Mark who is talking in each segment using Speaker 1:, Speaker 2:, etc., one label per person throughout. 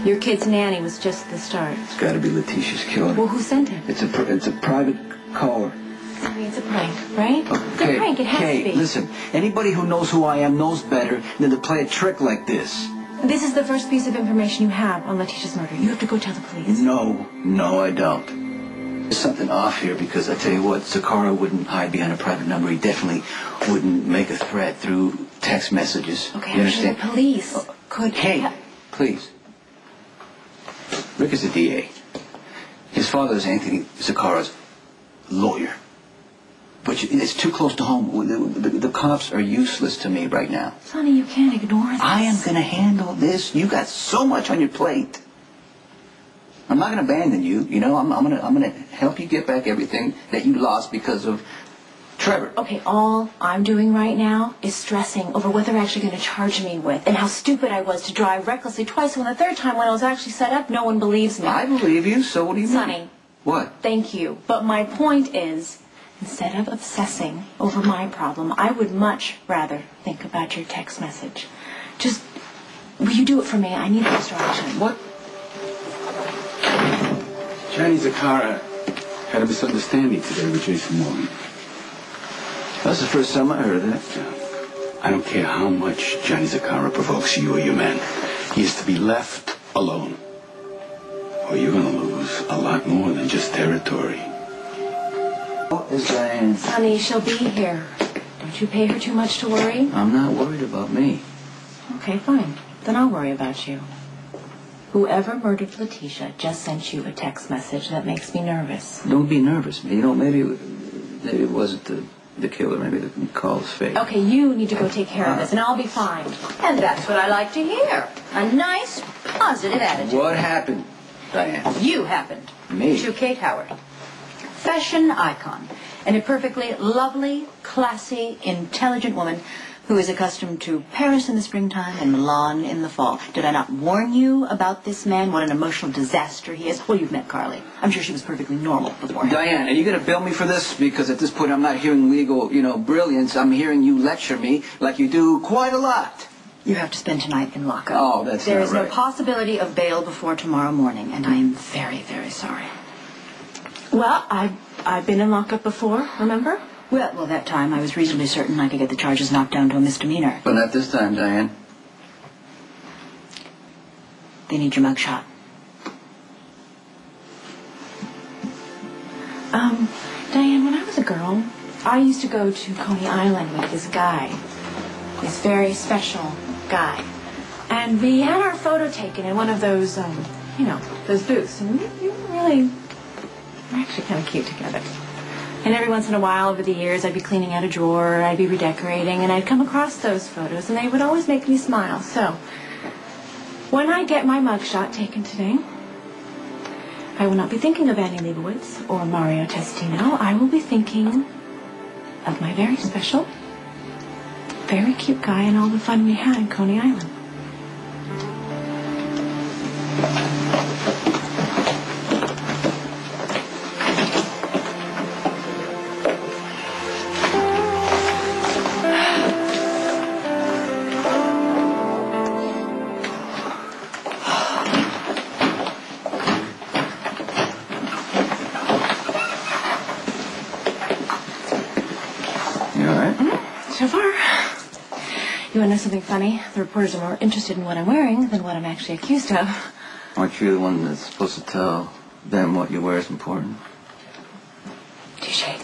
Speaker 1: Your kid's nanny was just the start.
Speaker 2: It's got to be Leticia's killer.
Speaker 1: Well, who sent it?
Speaker 2: It's a private caller.
Speaker 1: I mean, it's a prank, right?
Speaker 2: Okay,
Speaker 1: it's a prank. It has to be.
Speaker 2: Listen. Anybody who knows who I am knows better than to play a trick like this.
Speaker 1: This is the first piece of information you have on Leticia's murder. You have to go tell the police.
Speaker 2: No, I don't. There's something off here because I tell you what, Sakara wouldn't hide behind a private number. He definitely wouldn't make a threat through text messages.
Speaker 1: Okay,
Speaker 2: you understand?
Speaker 1: The police could...
Speaker 2: Hey, please. Rick is a DA. His father is Anthony Sakara's lawyer. But it's too close to home. The cops are useless to me right now.
Speaker 1: Sonny, you can't ignore this.
Speaker 2: I am going to handle this. You got so much on your plate. I'm not going to abandon you. You know, I'm going to help you get back everything that you lost because of Trevor.
Speaker 1: Okay, all I'm doing right now is stressing over what they're actually going to charge me with and how stupid I was to drive recklessly twice when the third time when I was actually set up, no one believes me.
Speaker 2: I believe you, so what do you mean?
Speaker 1: Sonny.
Speaker 2: What?
Speaker 1: Thank you. But my point is, instead of obsessing over my problem, I would much rather think about your text message. Just, will you do it for me? I need a distraction.
Speaker 2: What?
Speaker 3: Johnny Zakara had a misunderstanding today with Jason Morgan.
Speaker 2: That's the first time I heard of that.
Speaker 3: I don't care how much Johnny Zakara provokes you or your men. He is to be left alone. Or you're going to lose a lot more than just territory.
Speaker 2: What is Diane?
Speaker 1: Sonny, she'll be here. Don't you pay her too much to worry?
Speaker 2: I'm not worried about me.
Speaker 1: Okay, fine. Then I'll worry about you. Whoever murdered Leticia just sent you a text message that makes me nervous.
Speaker 2: Don't be nervous. You know, maybe it wasn't the killer. Maybe the call's fake.
Speaker 1: Okay, you need to go take care of this, and I'll be fine.
Speaker 4: And that's what I like to hear. A nice, positive attitude.
Speaker 2: What happened, Diane?
Speaker 4: You happened.
Speaker 2: Me?
Speaker 4: To Kate Howard. Fashion icon. And a perfectly lovely, classy, intelligent woman who is accustomed to Paris in the springtime and Milan in the fall. Did I not warn you about this man? What an emotional disaster he is. Well, you've met Carly. I'm sure she was perfectly normal before.
Speaker 2: Diane, are you going to bill me for this? Because at this point I'm not hearing legal, brilliance. I'm hearing you lecture me like you do quite a lot.
Speaker 4: You have to spend tonight in lockup.
Speaker 2: Oh, that's
Speaker 4: There
Speaker 2: not
Speaker 4: is
Speaker 2: right.
Speaker 4: no possibility of bail before tomorrow morning, and I am very, very sorry.
Speaker 1: Well, I've been in lockup before, remember?
Speaker 4: Well, that time I was reasonably certain I could get the charges knocked down to a misdemeanor.
Speaker 2: But not this time, Diane.
Speaker 4: They need your mugshot.
Speaker 1: Diane, when I was a girl, I used to go to Coney Island with this guy. This very special guy. And we had our photo taken in one of those, those booths. And we were actually kind of cute together. And every once in a while over the years, I'd be cleaning out a drawer, I'd be redecorating, and I'd come across those photos, and they would always make me smile. So, when I get my mugshot taken today, I will not be thinking of Annie Leibovitz or Mario Testino. I will be thinking of my very special, very cute guy and all the fun we had in Coney Island. So far. You want to know something funny? The reporters are more interested in what I'm wearing than what I'm actually accused of.
Speaker 2: Aren't you the one that's supposed to tell them what you wear is important?
Speaker 1: Touché.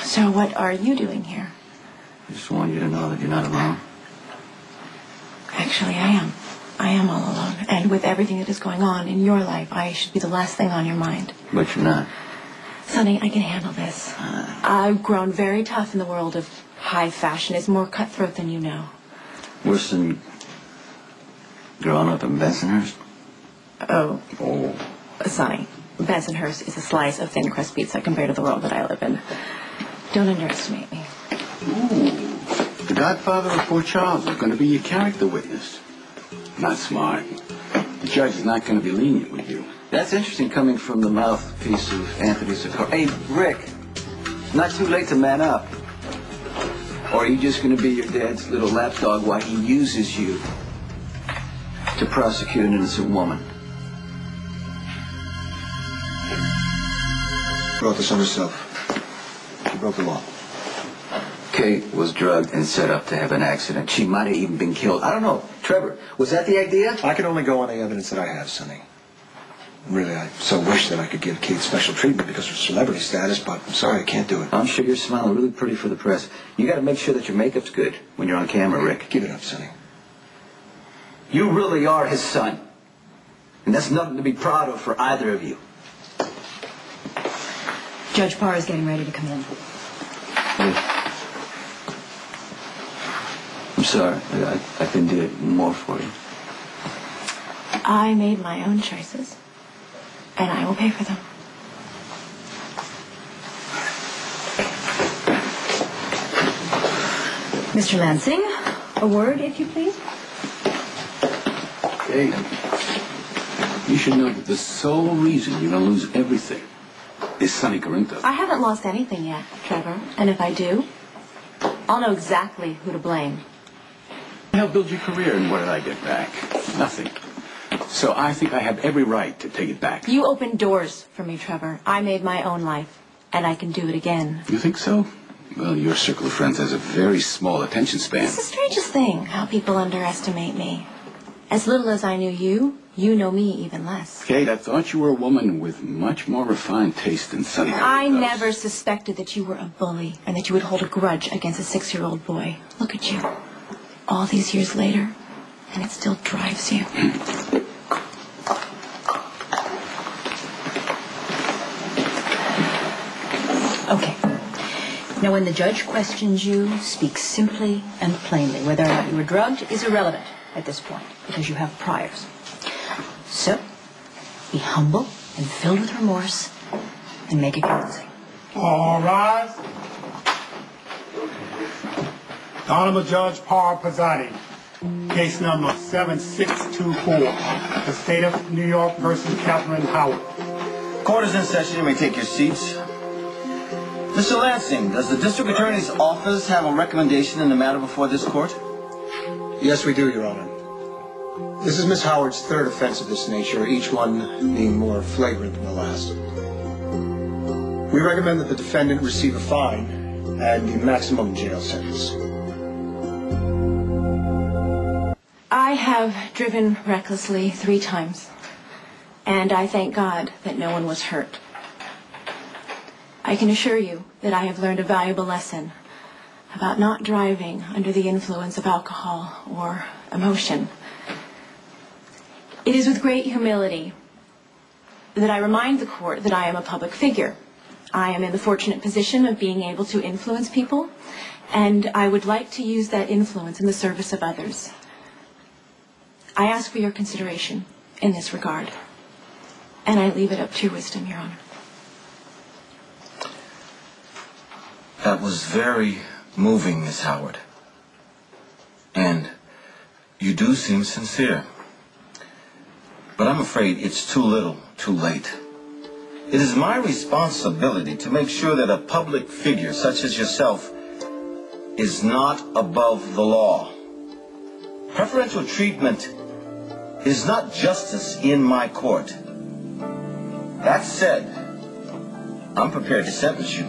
Speaker 1: So what are you doing here?
Speaker 2: I just want you to know that you're not alone.
Speaker 1: Actually, I am. I am all alone. And with everything that is going on in your life, I should be the last thing on your mind.
Speaker 2: But you're not.
Speaker 1: Sonny, I can handle this. I've grown very tough in the world of high fashion. It's more cutthroat than you know.
Speaker 2: Worse than growing up in Bensonhurst?
Speaker 1: Oh, Sonny, Bensonhurst is a slice of thin crust pizza compared to the world that I live in. Don't underestimate me.
Speaker 3: Ooh, the godfather of Port Charles is going to be your character witness. Not smart. The judge is not going to be lenient with you.
Speaker 2: That's interesting coming from the mouthpiece of Anthony Sakara. Hey, Rick, not too late to man up. Or are you just going to be your dad's little lapdog while he uses you? to prosecute an innocent woman.
Speaker 5: She wrote this on herself. She broke the law.
Speaker 2: Kate was drugged and set up to have an accident. She might have even been killed. I don't know. Trevor, was that the idea?
Speaker 5: I can only go on the evidence that I have, Sonny. Really, I so wish that I could give Kate special treatment because of her celebrity status, but I'm sorry, I can't do it.
Speaker 2: I'm sure you're smiling really pretty for the press. You got to make sure that your makeup's good when you're on camera, Rick.
Speaker 5: Give it up, Sonny.
Speaker 2: You really are his son. And that's nothing to be proud of for either of you.
Speaker 4: Judge Parr is getting ready to come in.
Speaker 2: I'm sorry. I couldn't do more for you.
Speaker 1: I made my own choices, and I will pay for them.
Speaker 4: Mr. Lansing, a word, if you please.
Speaker 3: Hey, you should know that the sole reason you're going to lose everything is Sonny Corinto.
Speaker 1: I haven't lost anything yet, Trevor, and if I do, I'll know exactly who to blame.
Speaker 3: Help build your career, and what did I get back? Nothing. So I think I have every right to take it back.
Speaker 1: You opened doors for me, Trevor. I made my own life, and I can do it again.
Speaker 3: You think so? Well, your circle of friends has a very small attention span.
Speaker 1: It's the strangest thing, how people underestimate me. As little as I knew you, you know me even less.
Speaker 3: Kate, I thought you were a woman with much more refined taste than Sonny.
Speaker 1: I never suspected that you were a bully and that you would hold a grudge against a 6-year-old boy. Look at you. All these years later, and it still drives you.
Speaker 4: Okay. Now, when the judge questions you, speak simply and plainly. Whether or not you were drugged is irrelevant at this point, because you have priors. So, be humble and filled with remorse, and make it convincing.
Speaker 6: All rise. The Honorable Judge Parr presiding. Case number 7624. The State of New York versus Catherine Howard.
Speaker 7: Court is in session. You may take your seats. Mr. Lansing, does the District Attorney's Office have a recommendation in the matter before this court?
Speaker 5: Yes, we do, Your Honor. This is Miss Howard's third offense of this nature, each one being more flagrant than the last. We recommend that the defendant receive a fine and the maximum jail sentence.
Speaker 1: I have driven recklessly 3 times, and I thank God that no one was hurt. I can assure you that I have learned a valuable lesson about not driving under the influence of alcohol or emotion. It is with great humility that I remind the court that I am a public figure. I am in the fortunate position of being able to influence people, and I would like to use that influence in the service of others. I ask for your consideration in this regard, and I leave it up to your wisdom, Your Honor.
Speaker 7: That was very moving, Miss Howard. And you do seem sincere. But I'm afraid it's too little, too late. It is my responsibility to make sure that a public figure such as yourself is not above the law. Preferential treatment is not justice in my court. That said, I'm prepared to sentence you.